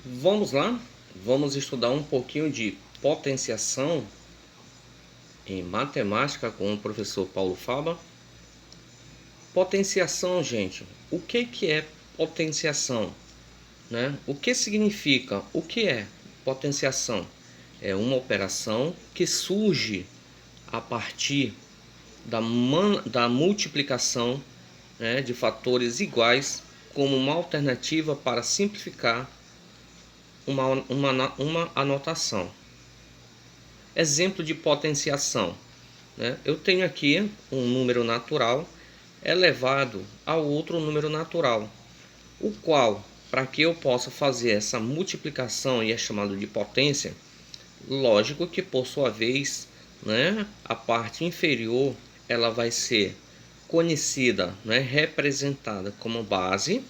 Vamos lá? Vamos estudar um pouquinho de potenciação em matemática com o professor Paulo Faba. Potenciação, gente. O que é potenciação? Né? O que significa? O que é potenciação? É uma operação que surge a partir da multiplicação, né, de fatores iguais como uma alternativa para simplificar uma anotação. Exemplo de potenciação, né? Eu tenho aqui um número natural elevado a outro número natural, o qual, para que eu possa fazer essa multiplicação e é chamado de potência, lógico que por sua vez, né, a parte inferior ela vai ser conhecida, né, representada como base,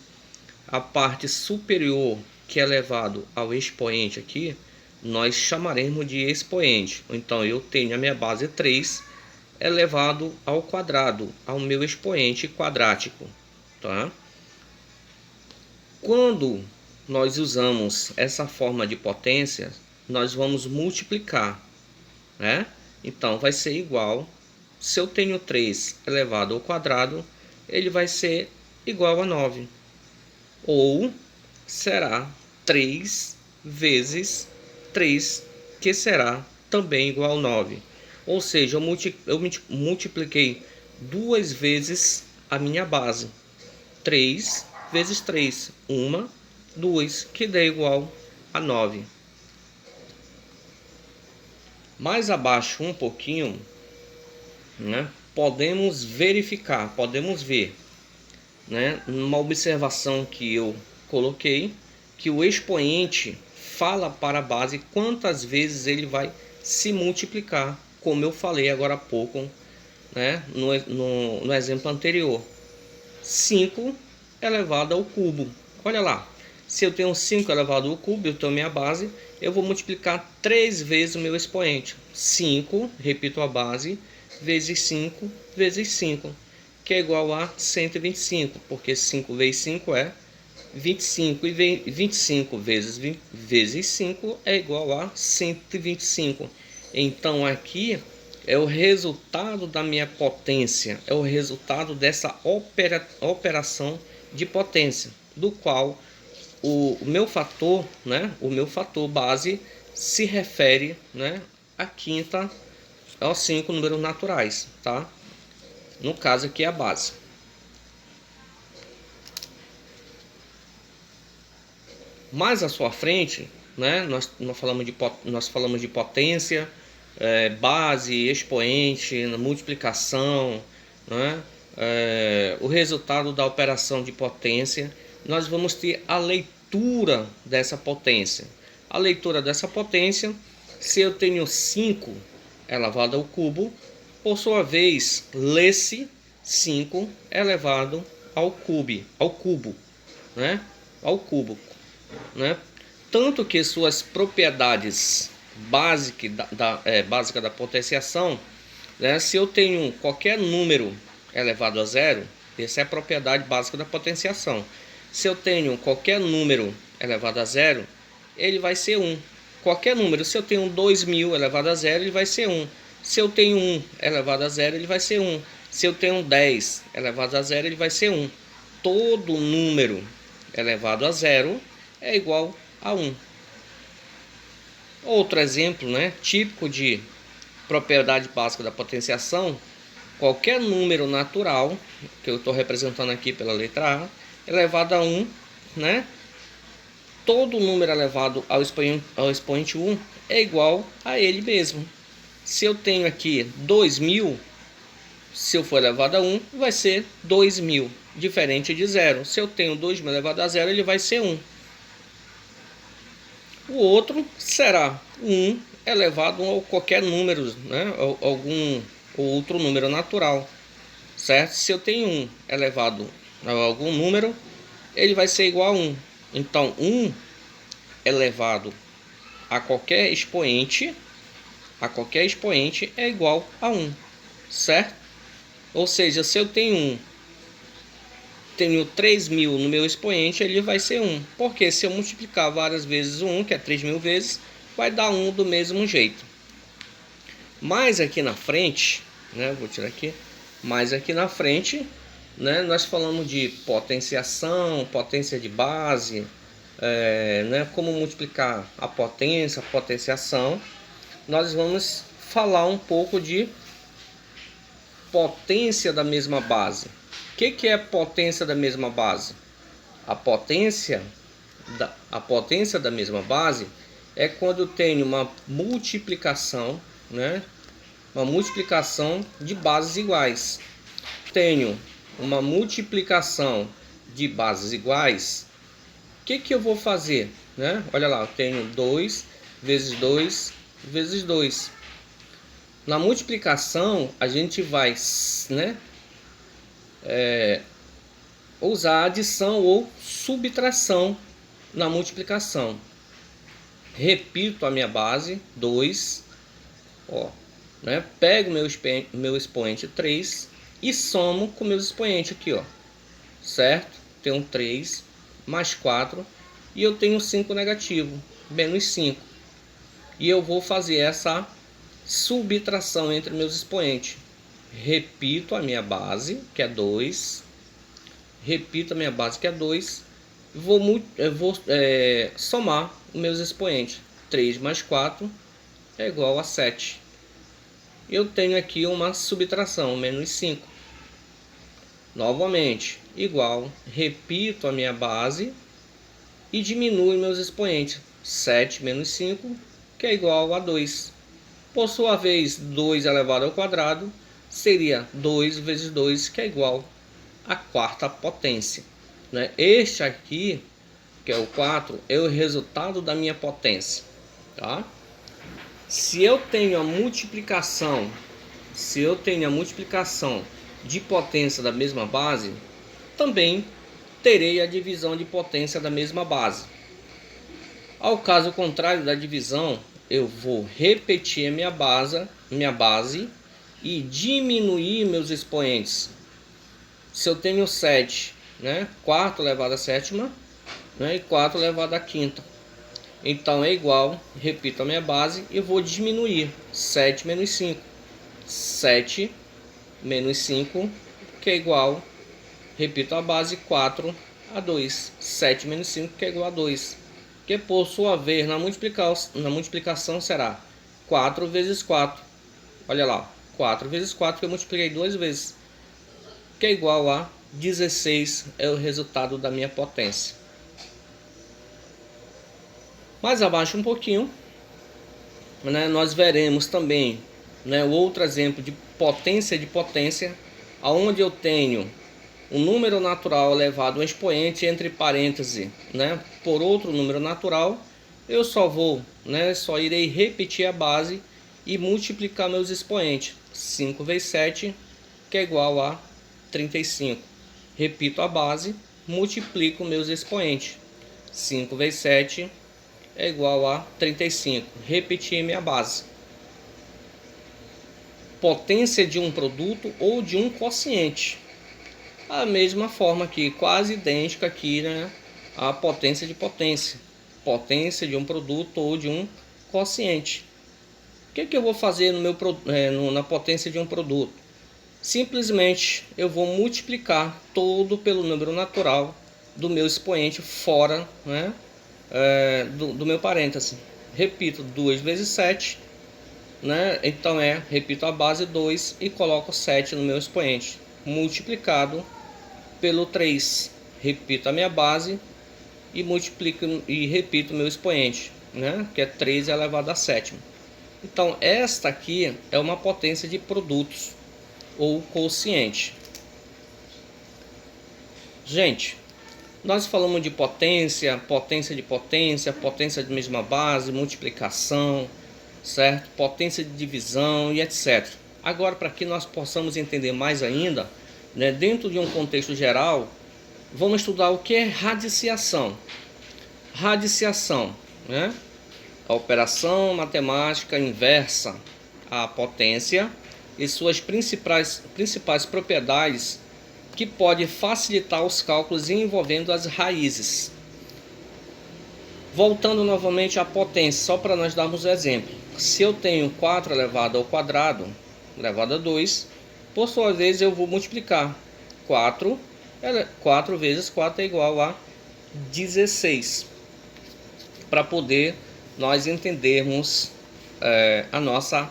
a parte superior, que é elevado ao expoente aqui, nós chamaremos de expoente. Então eu tenho a minha base 3 elevado ao quadrado, ao meu expoente quadrático, tá? Quando nós usamos essa forma de potência, nós vamos multiplicar, né? Então vai ser igual, se eu tenho 3 elevado ao quadrado, ele vai ser igual a 9. Ou será 3 vezes 3, que será também igual a 9. Ou seja, eu multipliquei duas vezes a minha base. 3 vezes 3, 1, 2, que dá igual a 9. Mais abaixo um pouquinho, né, podemos verificar, podemos ver, né, uma observação que eu coloquei, que o expoente fala para a base quantas vezes ele vai se multiplicar, como eu falei agora há pouco, né, no exemplo anterior. 5 elevado ao cubo. Olha lá, se eu tenho 5 elevado ao cubo, eu tenho minha base, eu vou multiplicar 3 vezes o meu expoente. 5, repito a base, vezes 5, vezes 5, que é igual a 125, porque 5 vezes 5 é 25, e 25 vezes 5 é igual a 125. Então aqui é o resultado da minha potência, é o resultado dessa operação de potência, do qual o meu fator, né, o meu fator base se refere, né, à quinta, aos 5 números naturais, tá? No caso aqui é a base. Mais à sua frente, né, nós falamos de potência, base, expoente, multiplicação, né, o resultado da operação de potência. Nós vamos ter a leitura dessa potência. A leitura dessa potência, se eu tenho 5 elevado ao cubo, por sua vez, lê-se 5 elevado ao cubo, né? Ao cubo, né? Tanto que suas propriedades básica da potenciação, né? Se eu tenho qualquer número elevado a zero, essa é a propriedade básica da potenciação. Se eu tenho qualquer número elevado a zero, ele vai ser 1. Qualquer número, se eu tenho 2000 elevado a zero, ele vai ser 1. Se eu tenho 1 elevado a zero, ele vai ser 1. Se eu tenho 10 elevado a zero, ele vai ser 1. Todo número elevado a zero é igual a 1. Outro exemplo, né, típico de propriedade básica da potenciação: qualquer número natural, que eu estou representando aqui pela letra A, elevado a 1, né? Todo número elevado ao expoente 1 é igual a ele mesmo. Se eu tenho aqui 2000, se eu for elevado a 1, vai ser 2000, diferente de 0. Se eu tenho 2000 elevado a 0, ele vai ser 1. O outro será 1 elevado a qualquer número, né? Algum outro número natural, certo? Se eu tenho 1 elevado a algum número, ele vai ser igual a 1. Então 1 elevado a qualquer expoente é igual a 1, certo? Ou seja, se eu tenho 1 tenho 3.000 no meu expoente, ele vai ser 1. Porque se eu multiplicar várias vezes o 1, que é 3.000 vezes, vai dar 1 do mesmo jeito. Mas aqui na frente, né, vou tirar aqui, mas aqui na frente, né, nós falamos de potenciação, potência de base, né, como multiplicar a potência, a potenciação. Nós vamos falar um pouco de potência da mesma base. O que é potência da mesma base? A potência da mesma base é quando eu tenho uma multiplicação, né, uma multiplicação de bases iguais. Tenho uma multiplicação de bases iguais. O que eu vou fazer, né? Olha lá, eu tenho 2 vezes 2 vezes 2. Na multiplicação, a gente vai, né, usar adição ou subtração na multiplicação. Repito a minha base, 2, ó, né? Pego meu expoente 3 e somo com meus expoentes aqui, ó, certo? Tenho 3 mais 4 e eu tenho 5 negativo, menos 5. E eu vou fazer essa subtração entre meus expoentes. Repito a minha base, que é 2. Repito a minha base, que é 2. Vou somar os meus expoentes. 3 mais 4 é igual a 7. Eu tenho aqui uma subtração, menos 5. Novamente, igual. Repito a minha base e diminuo meus expoentes. 7 menos 5, que é igual a 2. Por sua vez, 2 elevado ao quadrado seria 2 vezes 2, que é igual a quarta potência, né? Este aqui, que é o 4, é o resultado da minha potência, tá? Se eu tenho a multiplicação, de potência da mesma base, também terei a divisão de potência da mesma base. Ao caso contrário da divisão, eu vou repetir a minha base e diminuir meus expoentes. Se eu tenho 7, né, 4 elevado a sétima, né, e 4 elevado a quinta, então é igual, repito a minha base e vou diminuir. 7 menos 5, 7 menos 5, que é igual, repito a base, 4 a 2. 7 menos 5, que é igual a 2. Que por sua vez, na multiplicação será 4 vezes 4. Olha lá, 4 vezes 4, que eu multipliquei 2 vezes, que é igual a 16, é o resultado da minha potência. Mais abaixo um pouquinho, né, nós veremos também, né, outro exemplo de potência, onde eu tenho um número natural elevado a um expoente entre parênteses, né, por outro número natural. Eu só irei repetir a base e multiplicar meus expoentes. 5 vezes 7, que é igual a 35. Repito a base, multiplico meus expoentes. 5 vezes 7 é igual a 35. Repeti minha base. Potência de um produto ou de um quociente. A mesma forma aqui, quase idêntica aqui, né? A potência de potência. Potência de um produto ou de um quociente. O que eu vou fazer na potência de um produto? Simplesmente eu vou multiplicar todo pelo número natural do meu expoente fora, né, do meu parêntese. Repito, 2 vezes 7, né? Então repito a base 2 e coloco 7 no meu expoente, multiplicado pelo 3. Repito a minha base e multiplico e repito o meu expoente, né, que é 3 elevado a sétima. Então esta aqui é uma potência de produtos ou quociente. Gente, nós falamos de potência de mesma base, multiplicação, certo? Potência de divisão e etc. Agora, para que nós possamos entender mais ainda, né, dentro de um contexto geral, vamos estudar o que é radiciação. Radiciação, né? A operação matemática inversa à potência e suas principais propriedades que pode facilitar os cálculos envolvendo as raízes. Voltando novamente à potência, só para nós darmos um exemplo. Se eu tenho 4 elevado ao quadrado, elevado a 2, por sua vez eu vou multiplicar. 4 vezes 4 é igual a 16. Para poder nós entendermos a nossa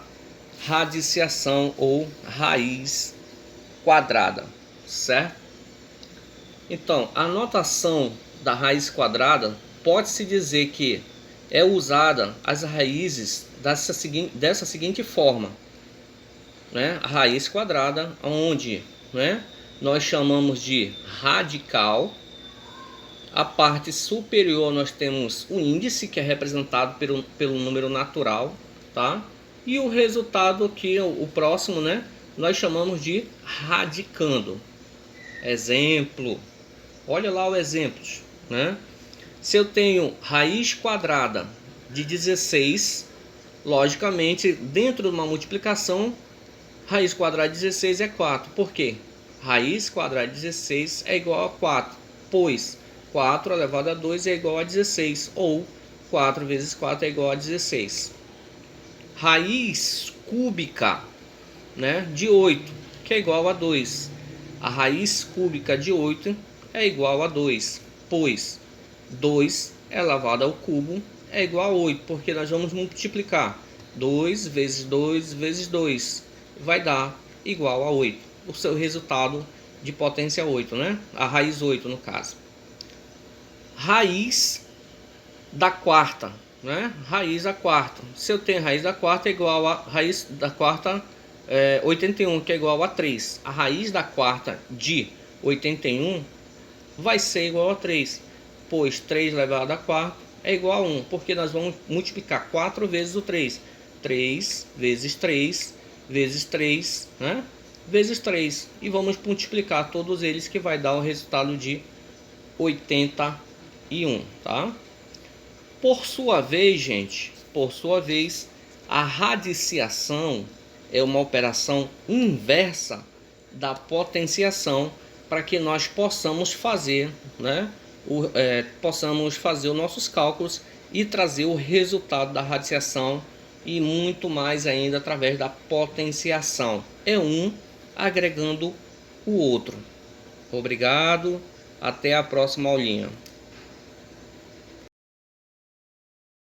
radiciação ou raiz quadrada, certo? Então, a notação da raiz quadrada pode-se dizer que é usada as raízes dessa seguinte forma, né? A raiz quadrada, onde, né, nós chamamos de radical. A parte superior nós temos o índice, que é representado pelo número natural, tá? E o resultado aqui, o próximo, né, nós chamamos de radicando. Exemplo, olha lá o exemplo, né? Se eu tenho raiz quadrada de 16, logicamente, dentro de uma multiplicação, raiz quadrada de 16 é 4. Por quê? Raiz quadrada de 16 é igual a 4, pois 4 elevado a 2 é igual a 16, ou 4 vezes 4 é igual a 16. Raiz cúbica, né, de 8, que é igual a 2. A raiz cúbica de 8 é igual a 2, pois 2 elevado ao cubo é igual a 8, porque nós vamos multiplicar 2 vezes 2 vezes 2, vai dar igual a 8. O seu resultado de potência 8, né? A raiz 8 no caso. Raiz da quarta, né? Raiz da quarta. Se eu tenho raiz da quarta é igual a raiz da quarta 81, que é igual a 3. A raiz da quarta de 81 vai ser igual a 3, pois 3 elevado a 4 é igual a 1, porque nós vamos multiplicar 4 vezes o 3. 3 vezes 3 vezes 3, né? Vezes 3. E vamos multiplicar todos eles, que vai dar o resultado de 81, tá? Por sua vez, gente, a radiciação é uma operação inversa da potenciação, para que nós possamos fazer, né, possamos fazer os nossos cálculos e trazer o resultado da radiciação, e muito mais ainda através da potenciação. É um agregando o outro. Obrigado, até a próxima aulinha.